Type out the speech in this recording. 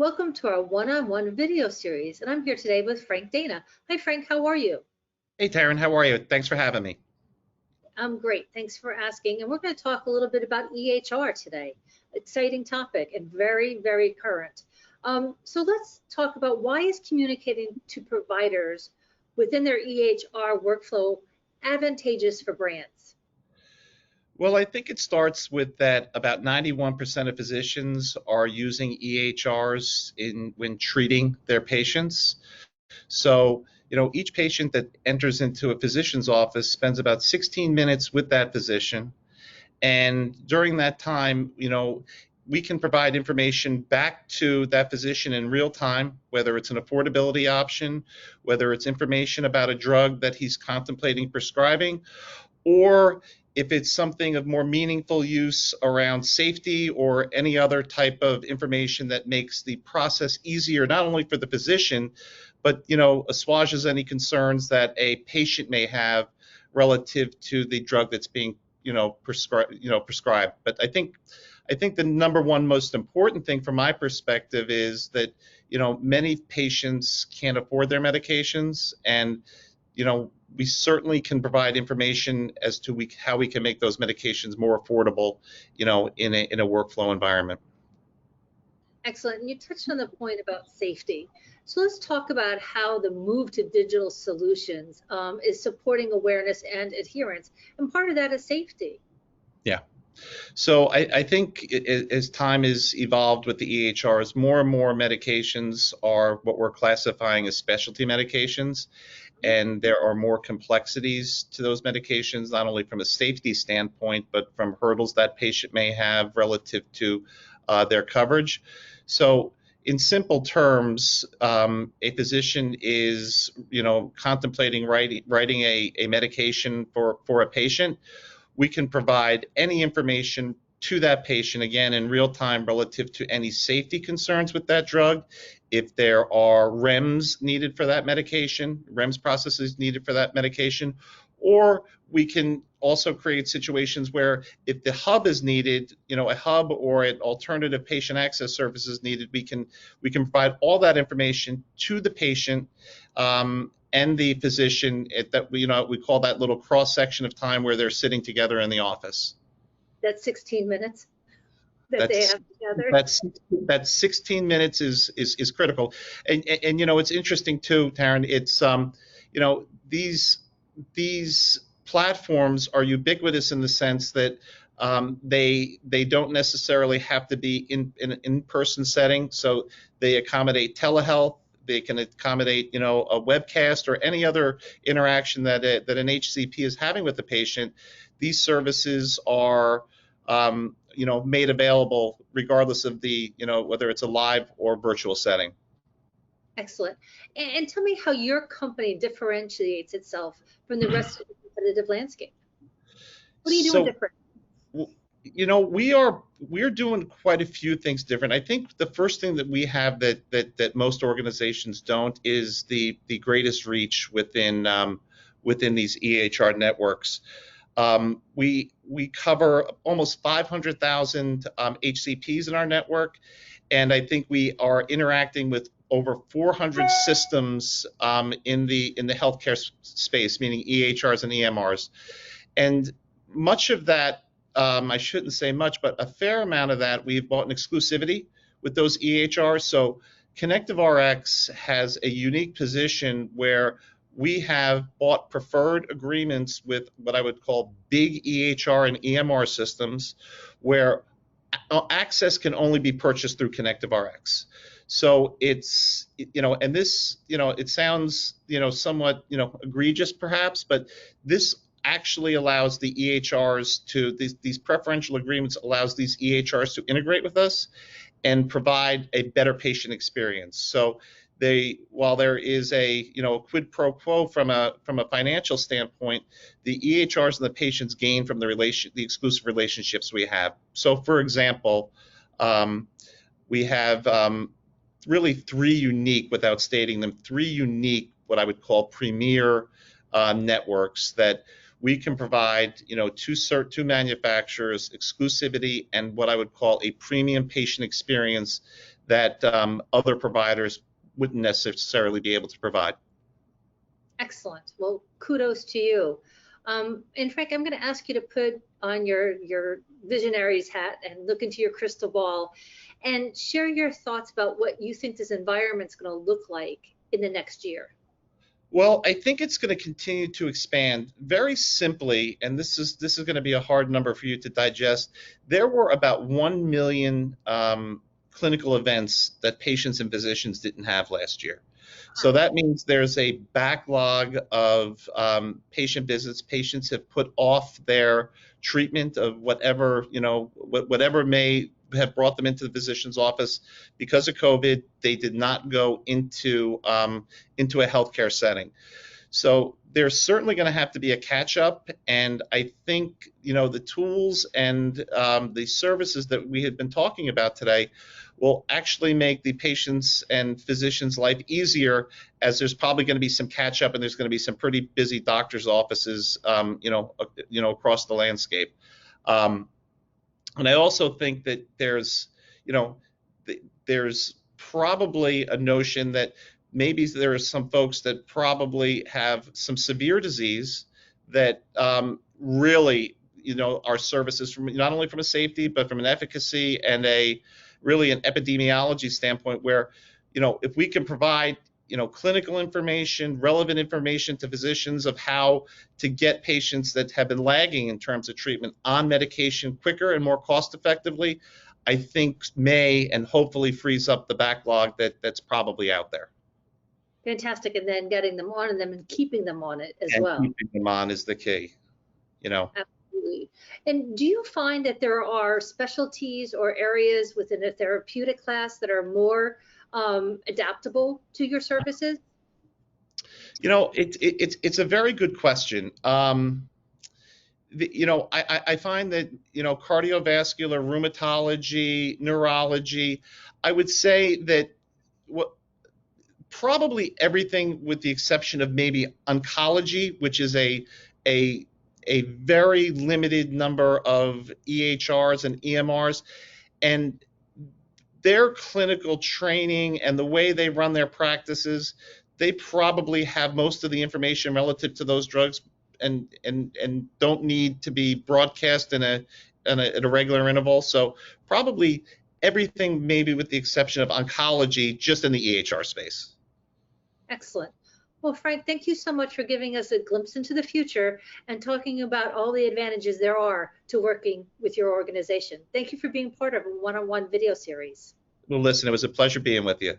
Welcome to our one-on-one video series, and I'm here today with Frank Dana. Hi Frank, how are you? Hey Taryn, how are you? Thanks for having me. I'm great, thanks for asking. And we're going to talk a little bit about EHR today. Exciting topic and very, very current. So let's talk about why is communicating to providers within their EHR workflow advantageous for brands? Well, I think it starts with that about 91% of physicians are using EHRs when treating their patients. So, each patient that enters into a physician's office spends about 16 minutes with that physician. And during that time, we can provide information back to that physician in real time, whether it's an affordability option, whether it's information about a drug that he's contemplating prescribing, or if it's something of more meaningful use around safety or any other type of information that makes the process easier, not only for the physician, but assuages any concerns that a patient may have relative to the drug that's being prescribed. But I think the number one most important thing from my perspective is that many patients can't afford their medications, and we certainly can provide information as to how we can make those medications more affordable, in a workflow environment. Excellent. And you touched on the point about safety. So let's talk about how the move to digital solutions is supporting awareness and adherence. And part of that is safety. Yeah. So I think as time has evolved with the EHRs, more and more medications are what we're classifying as specialty medications. And there are more complexities to those medications, not only from a safety standpoint, but from hurdles that patient may have relative to their coverage. So in simple terms, a physician is, contemplating writing a medication for a patient. We can provide any information to that patient, again, in real time relative to any safety concerns with that drug. If there are REMS needed for that medication, REMS processes needed for that medication, or we can also create situations where if the hub is needed, a hub or an alternative patient access service is needed, we can provide all that information to the patient and the physician that we call that little cross section of time where they're sitting together in the office. That's 16 minutes that they have together. That's 16 minutes is critical, and it's interesting too, Taryn. It's these platforms are ubiquitous in the sense that they don't necessarily have to be in an in-person setting. So they accommodate telehealth. They can accommodate a webcast or any other interaction that an HCP is having with the patient. These services are made available regardless of the whether it's a live or virtual setting. Excellent. And tell me how your company differentiates itself from the rest of the competitive landscape. What are you doing different? We're doing quite a few things different. I think the first thing that we have that most organizations don't is the greatest reach within these EHR networks. We cover almost 500,000 HCPs in our network, and I think we are interacting with over 400 systems in the healthcare space, meaning EHRs and EMRs. And much of that, I shouldn't say much, but a fair amount of that, we've bought an exclusivity with those EHRs. So ConnectiveRx has a unique position where we have bought preferred agreements with what I would call big EHR and EMR systems where access can only be purchased through ConnectiveRx. So it's, and this, it sounds, somewhat, egregious perhaps, but this actually allows the EHRs to, these preferential agreements allows these EHRs to integrate with us and provide a better patient experience. So while there is a quid pro quo from a financial standpoint, the EHRs and the patients gain from the exclusive relationships we have. So for example, we have really three unique, without stating them, what I would call premier networks that we can provide, two manufacturers, exclusivity, and what I would call a premium patient experience that other providers wouldn't necessarily be able to provide. Excellent. Well, kudos to you. And Frank, I'm going to ask you to put on your visionary's hat and look into your crystal ball and share your thoughts about what you think this environment's going to look like in the next year. Well, I think it's going to continue to expand very simply, and this is going to be a hard number for you to digest. There were about 1 million clinical events that patients and physicians didn't have last year. So that means there's a backlog of patient visits. Patients have put off their treatment of whatever, whatever may have brought them into the physician's office because of COVID. They did not go into a healthcare setting. So there's certainly going to have to be a catch up, and I think the tools and the services that we had been talking about today will actually make the patients and physicians' life easier, as there's probably going to be some catch up and there's going to be some pretty busy doctors' offices across the landscape. And I also think that there's probably a notion that maybe there are some folks that probably have some severe disease that really, our services from not only from a safety but from an efficacy and really an epidemiology standpoint, where if we can provide clinical information, relevant information to physicians of how to get patients that have been lagging in terms of treatment on medication quicker and more cost effectively, I think may and hopefully frees up the backlog that's probably out there. Fantastic. And then getting them on them and keeping them on it as well. Keeping them on is the key, Absolutely. And do you find that there are specialties or areas within a therapeutic class that are more adaptable to your services? It's a very good question. I find that cardiovascular, rheumatology, neurology, I would say that probably everything with the exception of maybe oncology, which is a very limited number of EHRs and EMRs, and their clinical training and the way they run their practices, they probably have most of the information relative to those drugs and don't need to be broadcast at a regular interval. So probably everything, maybe with the exception of oncology, just in the EHR space. Excellent. Well, Frank, thank you so much for giving us a glimpse into the future and talking about all the advantages there are to working with your organization. Thank you for being part of a one-on-one video series. Well, listen, it was a pleasure being with you.